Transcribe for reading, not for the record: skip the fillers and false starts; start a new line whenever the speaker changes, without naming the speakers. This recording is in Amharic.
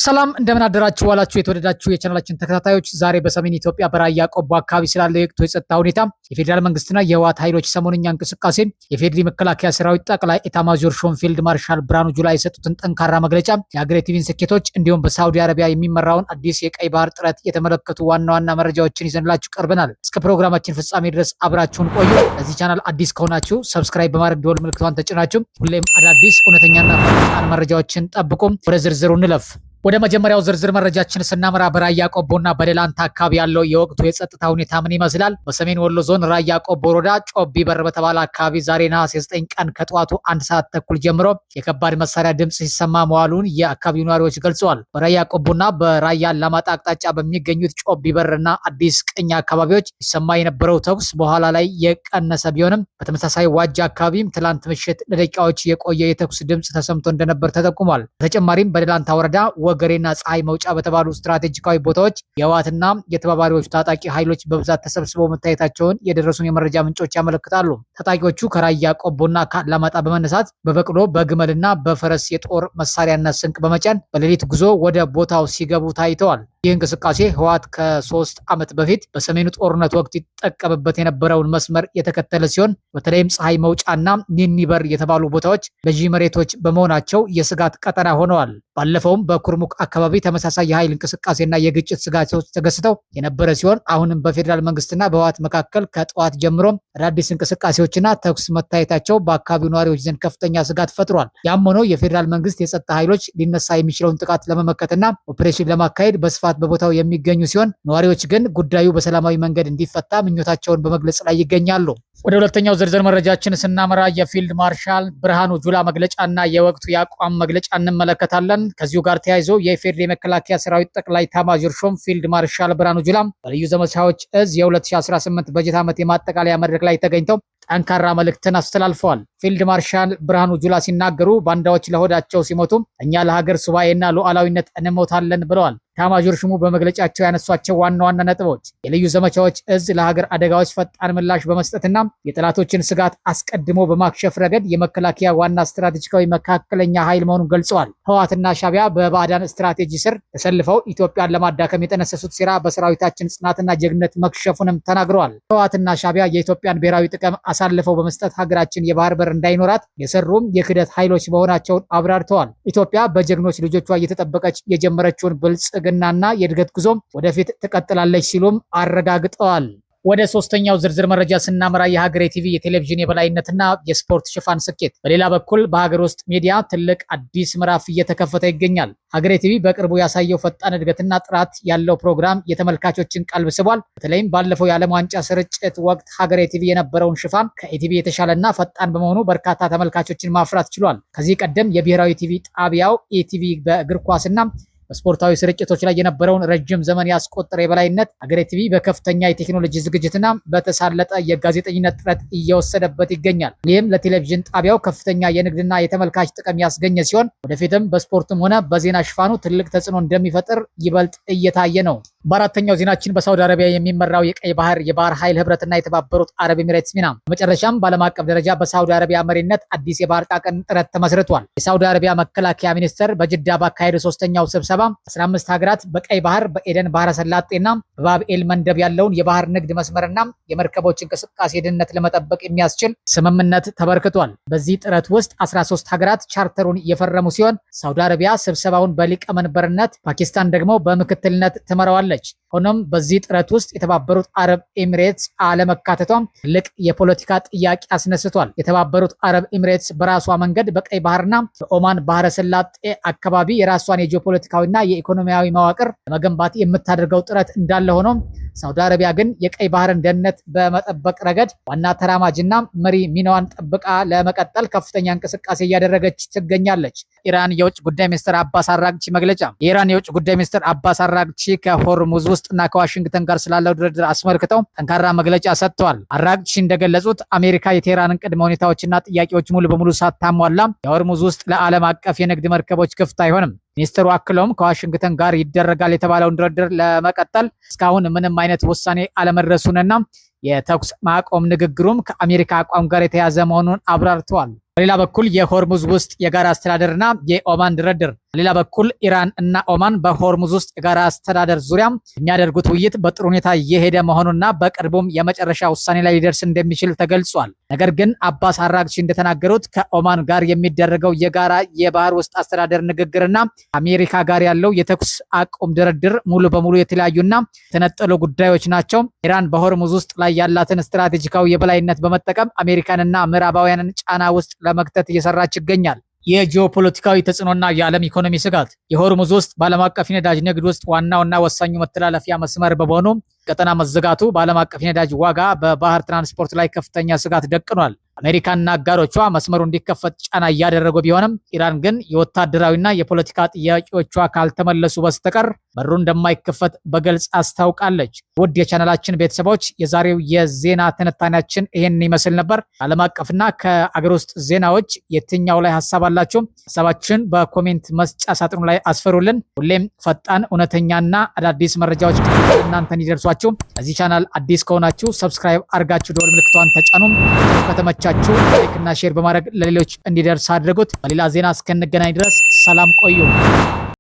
ሰላም እንደምን አደራችሁ ዋላችሁ የተወደዳችሁ የቻናላችን ተከታታዮች፣ ዛሬ በሰሜን ኢትዮጵያ በራያ ቆቦ አካባቢ ስላለው የወቅቱ የጸጥታ ሁኔታ የፌዴራል መንግስትና የህወሓት ኃይሎች ሰሞንኛ እንቅስቃሴ የፌዴሪ መከላከያ ሰራዊት ጠቅላይ ኤታማዦር ሹም ፊልድ ማርሻል ብርሃኑ ጁላ የሰጡትን ጠንካራ መግለጫ፣ የሀገሬ ቲቪን ስኬቶች እንዲሁም በሳውዲ አረቢያ የሚመራውን አዲስ የቀይ ባህር ጥረት የተመለከቱ ዋና ዋና መረጃዎችን ይዘንላችሁ ቀርበናል። እስከ ፕሮግራማችን ፍጻሜ ድረስ አብራችሁን ቆዩ። ለዚህ ቻናል አዲስ ከሆናችሁ ሰብስክራይብ በማድረግ ደወል ምልክቷን ተጭናችሁ ሁሌም አዳዲስ እውነተኛና ፈጣን መረጃዎችን ጠብቁ። ወደ ዝርዝሩ እንለፍ። ወደ መጀመሪያው ዝርዝር መረጃችን ስናመራ በራያ ቆቦና በደላንታ አካባቢ ያለው የወቅቱ የጸጥታ ሁኔታ ምን ይመስላል? በሰሜን ወሎ ዞን ራያ ቆቦ ወረዳ ጮቢ በር በተባለ አካባቢ ዛሬ ነሐሴ 9 ቀን ከጠዋቱ 1 ሰዓት ተኩል ጀምሮ የከባድ መሳሪያ ድምጽ ሲሰማ መዋሉን የአካባቢው ነዋሪዎች ገልጸዋል። በራያ ቆቦና በራያ አላማጣ አቅጣጫ በሚገኙት ጮቢ በርና አዲስ ቅኝ አካባቢዎች ሲሰማ የነበረው ተኩስ በኋላ ላይ የቀነሰ ቢሆንም በተመሳሳይ ዋጃ አካባቢም ትላንት ምሽት ለደቂቃዎች የቆየ የተኩስ ድምጽ ተሰምቶ እንደነበር ተጠቁሟል። በተጨማሪም በደላንታ ወረዳ ገሬና ፀሐይ መውጫ በተባሉ ስትራቴጂካዊ ቦታዎች የህወሓትና የተባባሪዎቹ ታጣቂ ኃይሎች በብዛት ተሰብስበው መታየታቸውን የደረሱን የመረጃ ምንጮች ያመለክታሉ። ታጣቂዎቹ ከራያ ቆቦና ከአላማጣ በመነሳት በበቅሎ በግመልና በፈረስ የጦር መሳሪያና ስንቅ በመጫን በሌሊት ጉዞ ወደ ቦታው ሲገቡ ታይተዋል። ይህ እንቅስቃሴ ህወሓት ከ3 ዓመት በፊት በሰሜኑ ጦርነት ወቅት ይጠቀምበት የነበረውን መስመር የተከተለ ሲሆን በተለይም ፀሐይ መውጫና ኒኒበር የተባሉ ቦታዎች ገዢ መሬቶች በመሆናቸው የስጋት ቀጠና ሆነዋል። ባለፈውም በኩርሙክ አካባቢ ተመሳሳይ የኃይል እንቅስቃሴና የግጭት ስጋቶች ተከስተው የነበረ ሲሆን አሁንም በፌዴራል መንግስትና በህወሓት መካከል ከጠዋት ጀምሮ አዳዲስ እንቅስቃሴዎችና ተኩስ መታየታቸው በአካባቢው ነዋሪዎች ዘንድ ከፍተኛ ስጋት ፈጥሯል። ያም ሆኖ የፌዴራል መንግስት የጸጥታ ኃይሎች ሊነሳ የሚችለውን ጥቃት ለመመከትና ኦፕሬሽን ለማካሄድ በስፋት በቦታው የሚገኙ ሲሆን ነዋሪዎች ግን ጉዳዩ በሰላማዊ መንገድ እንዲፈታ ምኞታቸውን በመግለጽ ላይ ይገኛሉ። ወደ ሁለተኛው ዝርዝር መረጃችን ስናመራ የፊልድ ማርሻል ብርሃኑ ጁላ መግለጫና የወቅቱ የአቋም መግለጫ እንመለከታለን። ከዚሁ ጋር ተያይዞ የፌዴሪ መከላከያ ሰራዊት ጠቅላይ ኤታማዦር ሹም ፊልድ ማርሻል ብርሃኑ ጁላ በልዩ ዘመቻዎች እዝ የ2018 በጀት ዓመት የማጠቃለያ መድረክ ላይ ተገኝተው ጠንካራ መልእክትን አስተላልፈዋል። ፊልድ ማርሻል ብርሃኑ ጁላ ሲናገሩ ባንዳዎች ለሆዳቸው ሲሞቱ እኛ ለሀገር ሱባኤና ሉዓላዊነት እንሞታለን ብለዋል። ኤታማዦር ሹሙ በመግለጫቸው ያነሷቸው ዋና ዋና ነጥቦች የልዩ ዘመቻዎች እዝ ለሀገር አደጋዎች ፈጣን ምላሽ በመስጠትና የጠላቶችን ስጋት አስቀድሞ በማክሸፍ ረገድ የመከላከያ ዋና ስትራቴጂካዊ መካከለኛ ኃይል መሆኑን ገልጸዋል። ህወሓትና ሻዕቢያ በባዕዳን ስትራቴጂ ስር ተሰልፈው ኢትዮጵያን ለማዳከም የጠነሰሱት ሴራ በሰራዊታችን ጽናትና ጀግንነት መክሸፉንም ተናግረዋል። ህወሓትና ሻዕቢያ የኢትዮጵያን ብሔራዊ ጥቅም አሳልፈው በመስጠት ሀገራችን የባህር በር እንዳይኖራት የሰሩም የክህደት ኃይሎች መሆናቸውን አብራርተዋል። ኢትዮጵያ በጀግኖች ልጆቿ እየተጠበቀች የጀመረችውን ብልጽግናና የእድገት ጉዞ ወደፊት ትቀጥላለች ሲሉም አረጋግጠዋል። ወደ ሶስተኛው ዝርዝር መረጃ ስናመራ የሀገሬ ቲቪ የቴሌቪዥን የበላይነትና የስፖርት ሽፋን ስኬት፣ በሌላ በኩል በሀገር ውስጥ ሚዲያ ትልቅ አዲስ ምዕራፍ እየተከፈተ ይገኛል። ሀገሬ ቲቪ በቅርቡ ያሳየው ፈጣን እድገትና ጥራት ያለው ፕሮግራም የተመልካቾችን ቀልብ ስቧል። በተለይም ባለፈው የዓለም ዋንጫ ስርጭት ወቅት ሀገሬ ቲቪ የነበረውን ሽፋን ከኢቲቪ የተሻለና ፈጣን በመሆኑ በርካታ ተመልካቾችን ማፍራት ችሏል። ከዚህ ቀደም የብሔራዊ ቲቪ ጣቢያው ኢቲቪ በእግር ኳስና በስፖርታዊ ስርጭቶች ላይ የነበረውን ረጅም ዘመን ያስቆጠረ የበላይነት ሀገሬ ቲቪ በከፍተኛ የቴክኖሎጂ ዝግጅትና በተሳለጠ የጋዜጠኝነት ጥረት እየወሰደበት ይገኛል። ይህም ለቴሌቪዥን ጣቢያው ከፍተኛ የንግድና የተመልካች ጥቅም ያስገኘ ሲሆን ወደፊትም በስፖርትም ሆነ በዜና ሽፋኑ ትልቅ ተጽዕኖ እንደሚፈጥር ይበልጥ እየታየ ነው። በአራተኛው ዜናችን በሳውዲ አረቢያ የሚመራው የቀይ ባህር የባህር ኃይል ህብረትና የተባበሩት አረብ ኤሚሬትስ ሚና፣ በመጨረሻም በዓለም አቀፍ ደረጃ በሳውዲ አረቢያ መሪነት አዲስ የባህር ጣቀን ጥረት ተመስርቷል። የሳውዲ አረቢያ መከላከያ ሚኒስቴር በጅዳ ባካሄደው ሶስተኛው ስብሰባ 15 ሀገራት በቀይ ባህር በኤደን ባህረ ሰላጤና በባብኤል መንደብ ያለውን የባህር ንግድ መስመርና የመርከቦች እንቅስቃሴ ደህንነት ለመጠበቅ የሚያስችል ስምምነት ተበርክቷል። በዚህ ጥረት ውስጥ 13 ሀገራት ቻርተሩን የፈረሙ ሲሆን ሳውዲ አረቢያ ስብሰባውን በሊቀመንበርነት፣ ፓኪስታን ደግሞ በምክትልነት ትመራዋለች። ሆኖም በዚህ ጥረት ውስጥ የተባበሩት አረብ ኤሚሬትስ አለመካተቷም ትልቅ የፖለቲካ ጥያቄ አስነስቷል። የተባበሩት አረብ ኤሚሬትስ በራሷ መንገድ በቀይ ባህርና በኦማን ባህረ ሰላጤ አካባቢ የራሷን የጂኦፖለቲካዊና የኢኮኖሚያዊ መዋቅር ለመገንባት የምታደርገው ጥረት እንዳለ ሆኖ ሳውዲ አረቢያ ግን የቀይ ባህርን ደህንነት በመጠበቅ ረገድ ዋና ተራማጅና መሪ ሚናዋን ጠብቃ ለመቀጠል ከፍተኛ እንቅስቃሴ እያደረገች ትገኛለች። ኢራን የውጭ ጉዳይ ሚኒስትር አባስ አራግቺ መግለጫ። የኢራን የውጭ ጉዳይ ሚኒስትር አባስ አራግቺ ከሆርሙዝ ውስጥና ከዋሽንግተን ጋር ስላለው ድርድር አስመልክተው ጠንካራ መግለጫ ሰጥተዋል። አራግቺ እንደገለጹት አሜሪካ የቴህራንን ቅድመ ሁኔታዎችና ጥያቄዎች ሙሉ በሙሉ ሳታሟላ የሆርሙዝ ውስጥ ለዓለም አቀፍ የንግድ መርከቦች ክፍት አይሆንም። ሚኒስትሩ አክለውም ከዋሽንግተን ጋር ይደረጋል የተባለውን ድርድር ለመቀጠል እስካሁን ምንም አይነት ውሳኔ አለመድረሱንና የተኩስ ማቆም ንግግሩም ከአሜሪካ አቋም ጋር የተያዘ መሆኑን አብራርተዋል። በሌላ በኩል የሆርሙዝ ውስጥ የጋራ አስተዳደርና የኦማን ድርድር። በሌላ በኩል ኢራን እና ኦማን በሆርሙዝ ውስጥ የጋራ አስተዳደር ዙሪያ የሚያደርጉት ውይይት በጥሩ ሁኔታ እየሄደ መሆኑና በቅርቡም የመጨረሻ ውሳኔ ላይ ሊደርስ እንደሚችል ተገልጿል። ነገር ግን አባስ አራግቺ እንደተናገሩት ከኦማን ጋር የሚደረገው የጋራ የባህር ውስጥ አስተዳደር ንግግርና አሜሪካ ጋር ያለው የተኩስ አቁም ድርድር ሙሉ በሙሉ የተለያዩና የተነጠሉ ጉዳዮች ናቸው። ኢራን በሆርሙዝ ውስጥ ላይ ያላትን ስትራቴጂካዊ የበላይነት በመጠቀም አሜሪካንና ምዕራባውያንን ጫና ውስጥ ለመክተት እየሰራች ይገኛል። የጂኦፖለቲካዊ ተጽዕኖና የዓለም ኢኮኖሚ ስጋት። የሆርሙዝ ውስጥ በዓለም አቀፍ የነዳጅ ንግድ ውስጥ ዋናውና ወሳኙ መተላለፊያ መስመር በመሆኑ ቀጠና መዘጋቱ በዓለም አቀፍ የነዳጅ ዋጋ በባህር ትራንስፖርት ላይ ከፍተኛ ስጋት ደቅኗል። አሜሪካና አጋሮቿ መስመሩ እንዲከፈት ጫና እያደረጉ ቢሆንም ኢራን ግን የወታደራዊና የፖለቲካ ጥያቄዎቿ ካልተመለሱ በስተቀር በሩ እንደማይከፈት በግልጽ አስታውቃለች። ውድ የቻናላችን ቤተሰቦች የዛሬው የዜና ትንታኔያችን ይህን ይመስል ነበር። ዓለም አቀፍና ከአገር ውስጥ ዜናዎች የትኛው ላይ ሀሳብ አላችሁ? ሀሳባችን በኮሜንት መስጫ ሳጥኑ ላይ አስፈሩልን። ሁሌም ፈጣን እውነተኛና አዳዲስ መረጃዎች እናንተ እንዲደርሷችሁ እዚህ ቻናል አዲስ ከሆናችሁ ሰብስክራይብ አድርጋችሁ ደወል ምልክቷን ተጫኑ። ከተመቻችሁ ላይክ እና ሼር በማድረግ ለሌሎች እንዲደርስ አድርጉት። በሌላ ዜና እስከንገናኝ ድረስ ሰላም ቆዩ።